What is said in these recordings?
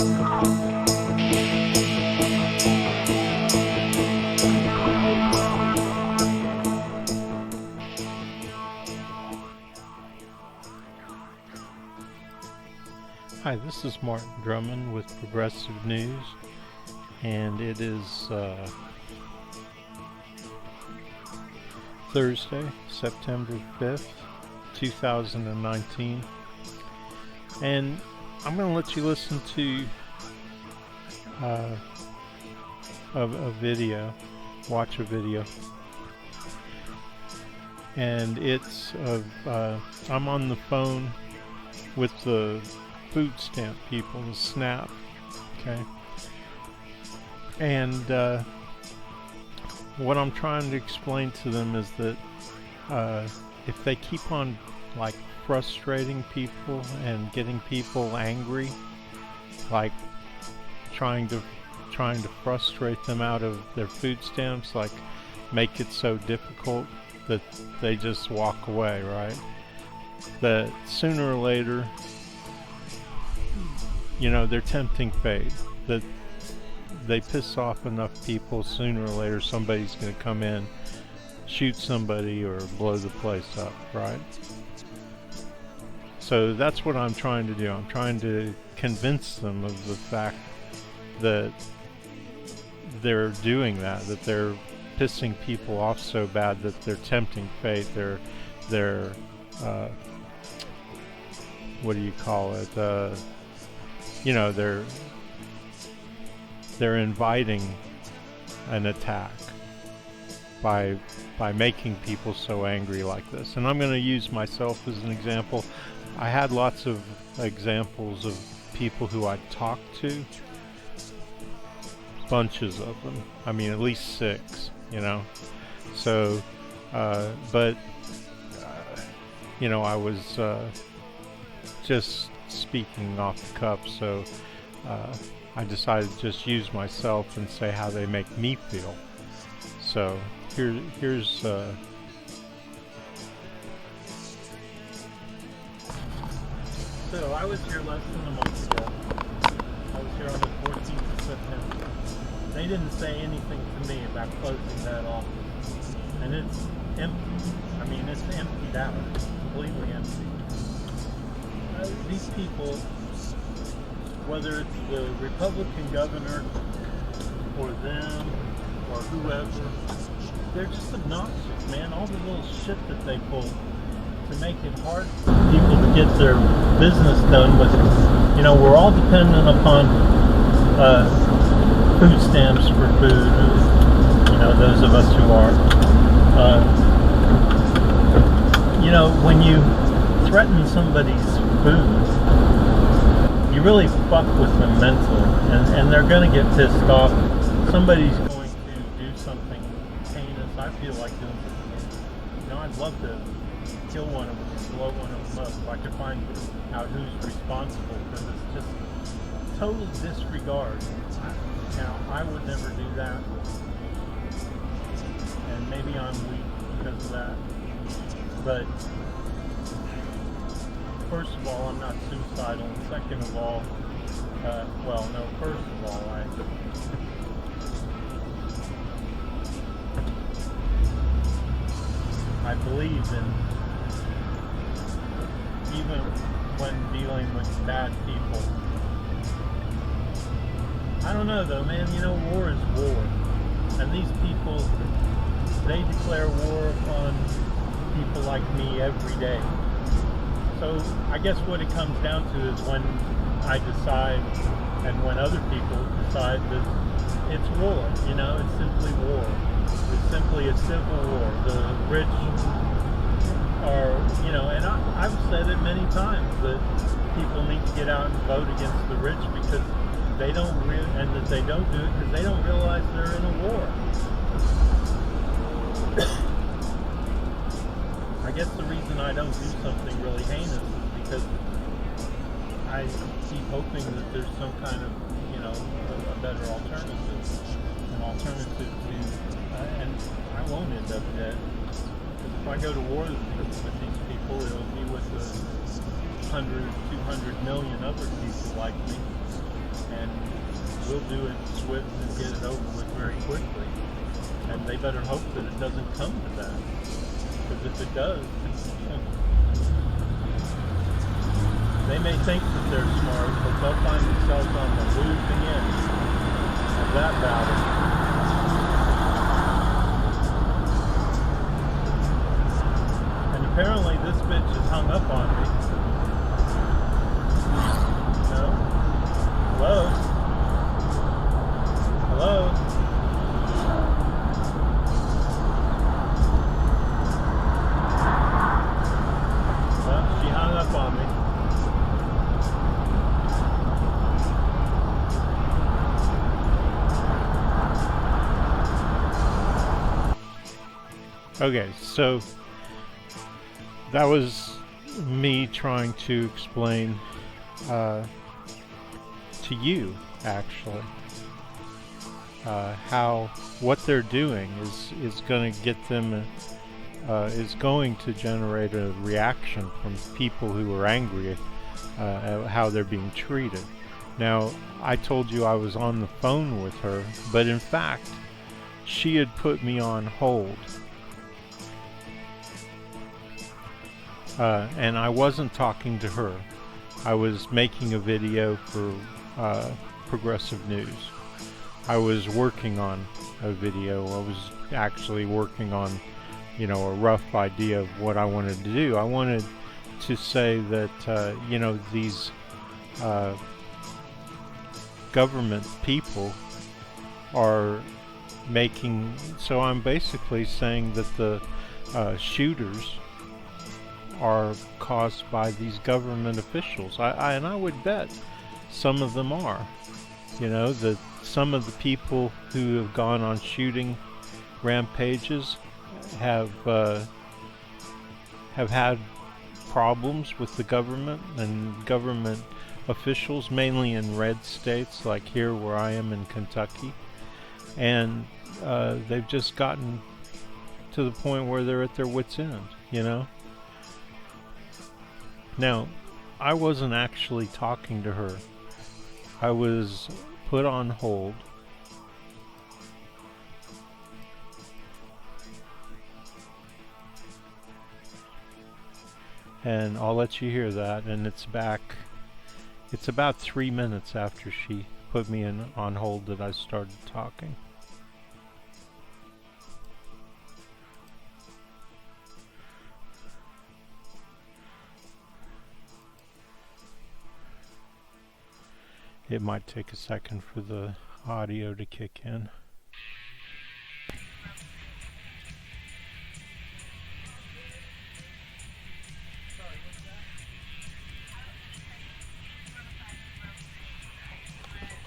Hi, this is Martin Drummond with Progressive News, and it is Thursday, September 5th, 2019, and I'm going to let you listen to a video, watch a video, and it's of, I'm on the phone with the food stamp people, the SNAP, okay? And what I'm trying to explain to them is that if they keep on like frustrating people and getting people angry, like trying to frustrate them out of their food stamps, like make it so difficult that they just walk away, right? That sooner or later, you know, they're tempting fate, that they piss off enough people, sooner or later somebody's going to come in, shoot somebody, or blow the place up, right? So that's what I'm trying to do. I'm trying to convince them of the fact that they're doing that they're pissing people off so bad that they're tempting fate, they're what do you call it, you know, they're inviting an attack by making people so angry like this. And I'm going to use myself as an example. I had lots of examples of people who I talked to, bunches of them. I mean, at least 6, you know. So, you know, I was just speaking off the cuff, so I decided to just use myself and say how they make me feel. So here's so I was here less than a month ago. I was here on the 14th of September. They didn't say anything to me about closing that office, and it's empty. I mean, it's emptied out, completely empty. These people, whether it's the Republican governor or them or whoever, they're just obnoxious, man. All the little shit that they pull to make it hard for people to get their business done with. You know, we're all dependent upon food stamps for food, you know, those of us who are. You know, when you threaten somebody's food, you really fuck with them mentally, and they're going to get pissed off. Somebody's going to do something heinous. I feel like doing something. You know, I'd love to kill one of them, blow one of them up, if I could find out who's responsible, because it's just total disregard. Now, I would never do that, and maybe I'm weak because of that, but first of all, I'm not suicidal, and second of all, well, no, first of all, I believe in, even when dealing with bad people. I don't know though, man, you know, war is war, and these people, they declare war upon people like me every day. So I guess what it comes down to is when I decide, and when other people decide, that it's war. You know, it's simply war. It's simply a civil war. The rich are, you know, and I've said it many times that people need to get out and vote against the rich because they don't and that they don't do it because they don't realize they're in a war. I guess the reason I don't do something really heinous is because I keep hoping that there's some kind of, you know, a better alternative. An alternative to, and I won't end up dead. Because if I go to war with these people, it'll be with 100, 200 million other people like me. and we'll do it swift and get it over with very quickly. And they better hope that it doesn't come to that. Because if it does, they may think that they're smart, but they'll find themselves on the losing end of that battle. And apparently this bitch is hung up on me. No? Hello? Hello? Well, she hung up on me. Okay, so that was me trying to explain to you, actually, how what they're doing is going to get them, is going to generate a reaction from people who are angry at how they're being treated. Now, I told you I was on the phone with her, but in fact, she had put me on hold. And I wasn't talking to her. I was making a video for Progressive News. I was working on a video. I was actually working on, a rough idea of what I wanted to do. I wanted to say that, these government people are making... So I'm basically saying that the shooters are caused by these government officials. And I would bet some of them are. That some of the people who have gone on shooting rampages have had problems with the government and government officials, mainly in red states like here where I am in Kentucky. And they've just gotten to the point where they're at their wits' end, Now, I wasn't actually talking to her. I was put on hold. And I'll let you hear that, and it's back. It's about 3 minutes after she put me on hold that I started talking. It might take a second for the audio to kick in.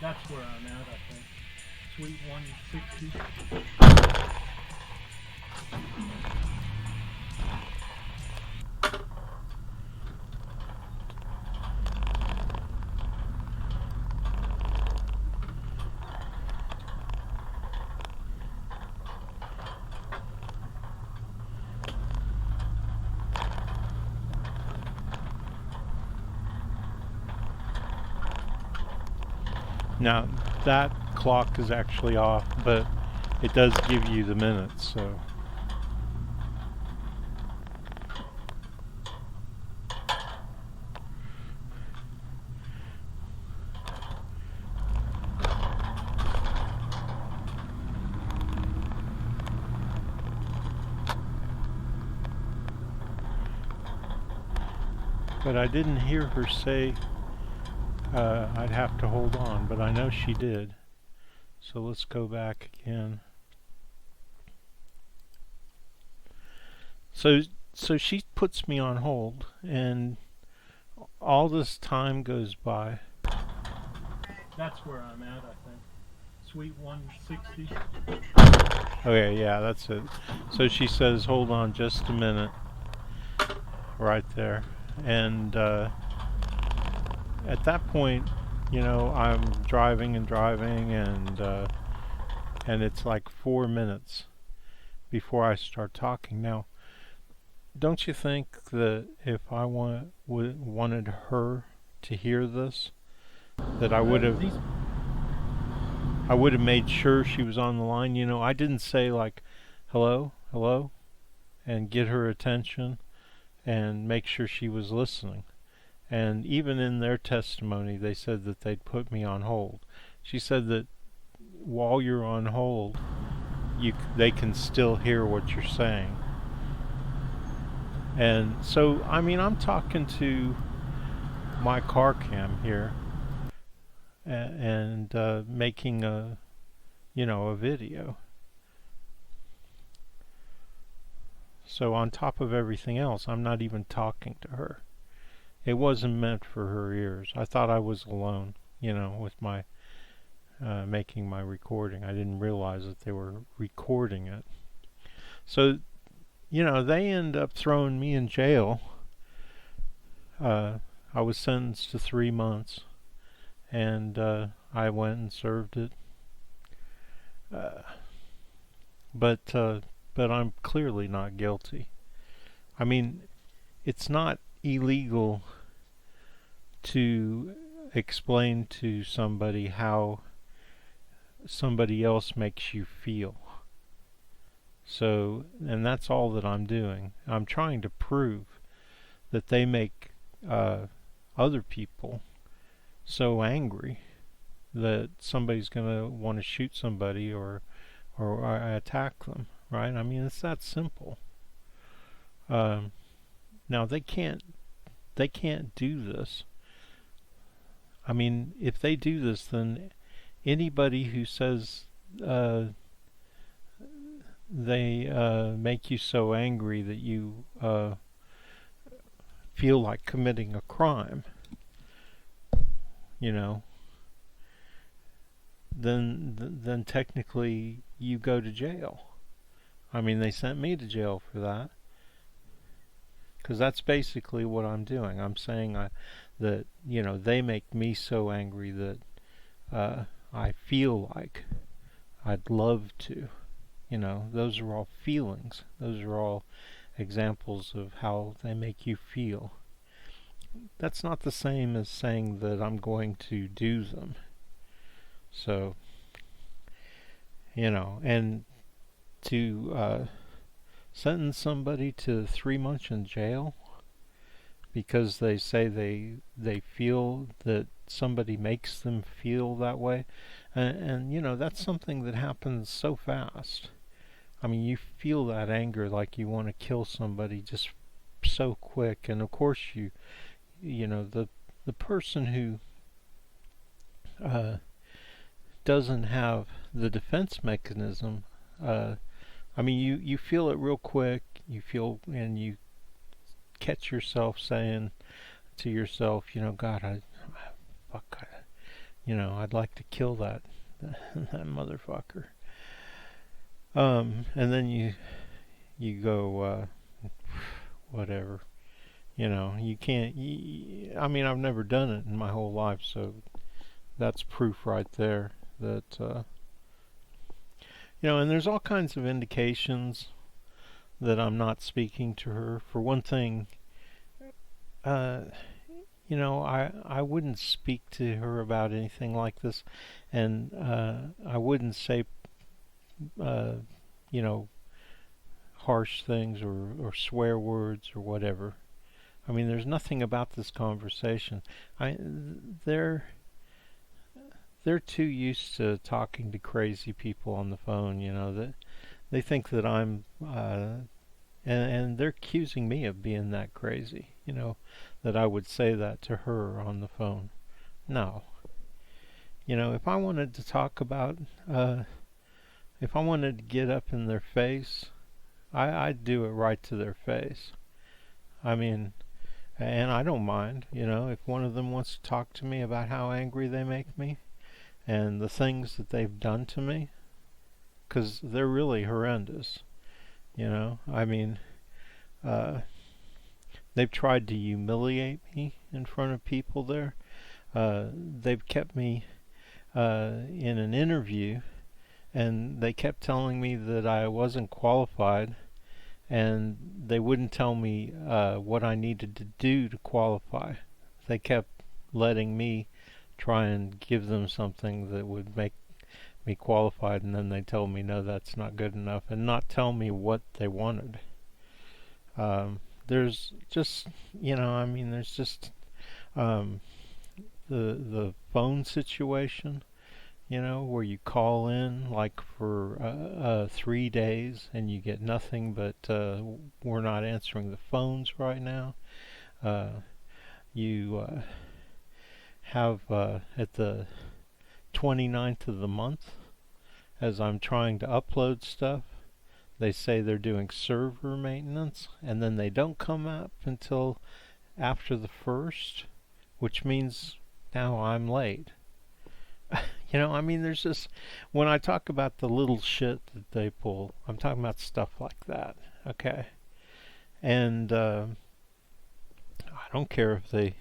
That's where I'm at, I think. Suite 160. Now, that clock is actually off, but it does give you the minutes, so... But I didn't hear her say I'd have to hold on, but I know she did. So let's go back again. So she puts me on hold, and all this time goes by. That's where I'm at, I think. Suite 160. Okay, yeah, that's it. So she says, hold on just a minute. Right there. And at that point, I'm driving and it's like 4 minutes before I start talking. Now, don't you think that if I wanted her to hear this, that These I would have made sure she was on the line. You know, I didn't say like, hello, hello, and get her attention and make sure she was listening. And even in their testimony, they said that they'd put me on hold. She said that while you're on hold, they can still hear what you're saying. And so, I mean, I'm talking to my car cam here and making a video. So on top of everything else, I'm not even talking to her. It wasn't meant for her ears. I thought I was alone, with my making my recording. I didn't realize that they were recording it. So, they end up throwing me in jail. I was sentenced to 3 months, and I went and served it. Uh, but I'm clearly not guilty. I mean, it's not illegal to explain to somebody how somebody else makes you feel. So, and that's all that I'm doing. I'm trying to prove that they make other people so angry that somebody's going to want to shoot somebody or attack them, right? I mean, it's that simple. Now they can't do this. I mean, if they do this, then anybody who says they make you so angry that you feel like committing a crime, then technically you go to jail. I mean, they sent me to jail for that. Because that's basically what I'm doing. I'm saying that, they make me so angry that I feel like I'd love to. Those are all feelings. Those are all examples of how they make you feel. That's not the same as saying that I'm going to do them. So, and to sentence somebody to 3 months in jail because they say they feel that somebody makes them feel that way, and that's something that happens so fast. I mean, you feel that anger like you want to kill somebody just so quick, and of course the person who doesn't have the defense mechanism, I mean, you feel it real quick. You feel, and you catch yourself saying to yourself, God, I'd like to kill that motherfucker. And then you go, whatever. You can't. I mean, I've never done it in my whole life, so that's proof right there that. And there's all kinds of indications that I'm not speaking to her. For one thing, I wouldn't speak to her about anything like this, and I wouldn't say, harsh things or swear words or whatever. I mean, there's nothing about this conversation. They're too used to talking to crazy people on the phone. That they think that I'm, and they're accusing me of being that crazy. That I would say that to her on the phone. No. If I wanted to talk about, if I wanted to get up in their face, I'd do it right to their face. I mean, and I don't mind, if one of them wants to talk to me about how angry they make me and the things that they've done to me, because they're really horrendous. I mean, they've tried to humiliate me in front of people there. They've kept me in an interview, and they kept telling me that I wasn't qualified, and they wouldn't tell me what I needed to do to qualify. They kept letting me try and give them something that would make me qualified, and then they tell me no, that's not good enough, and not tell me what they wanted. There's just, there's just the phone situation, where you call in like for 3 days and you get nothing but we're not answering the phones right now. You have at the 29th of the month, as I'm trying to upload stuff, they say they're doing server maintenance, and then they don't come up until after the 1st, which means now I'm late. There's just, when I talk about the little shit that they pull, I'm talking about stuff like that, okay? And I don't care if they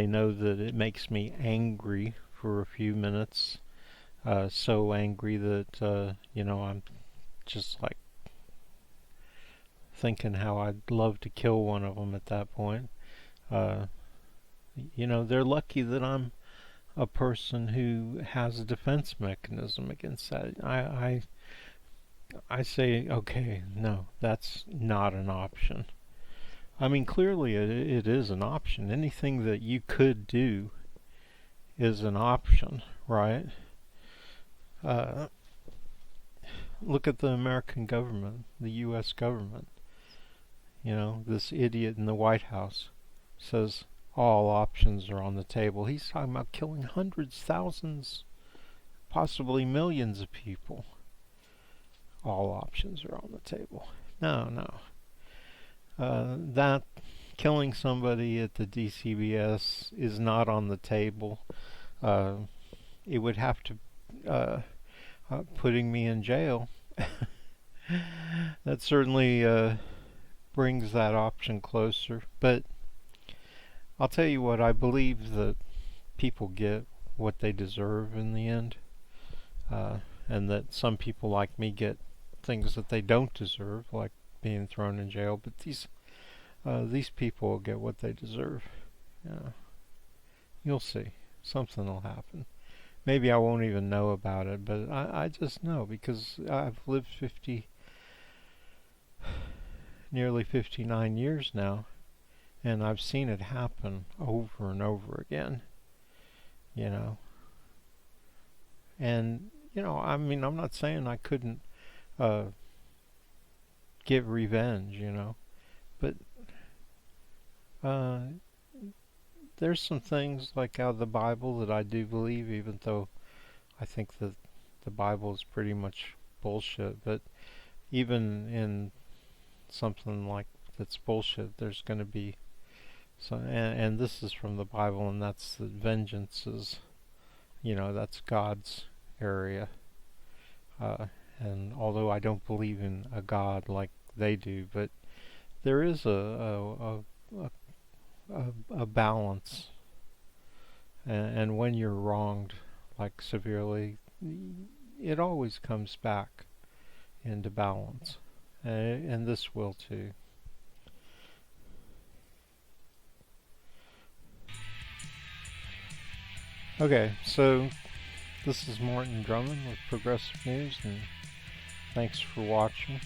know that it makes me angry for a few minutes, so angry that, I'm just like thinking how I'd love to kill one of them at that point. They're lucky that I'm a person who has a defense mechanism against that. I say, okay, no, that's not an option. I mean, clearly it is an option. Anything that you could do is an option, right? Look at the American government, the U.S. government. This idiot in the White House says all options are on the table. He's talking about killing hundreds, thousands, possibly millions of people. All options are on the table. No. That killing somebody at the DCBS is not on the table. It would have to putting me in jail. That certainly brings that option closer. But I'll tell you what, I believe that people get what they deserve in the end, and that some people like me get things that they don't deserve, like being thrown in jail. But these people will get what they deserve. You'll see. Something will happen. Maybe I won't even know about it, but I just know because I've lived nearly 59 years now, and I've seen it happen over and over again, And, I'm not saying I couldn't get revenge, but there's some things like out of the Bible that I do believe, even though I think that the Bible is pretty much bullshit. But even in something like that's bullshit, there's going to be some, and this is from the Bible, and that's that vengeance is, that's God's area. And although I don't believe in a God like they do, but there is a balance, and when you're wronged, like severely, it always comes back into balance, and this will too. Okay, so this is Martin Drummond with Progressive News, and thanks for watching.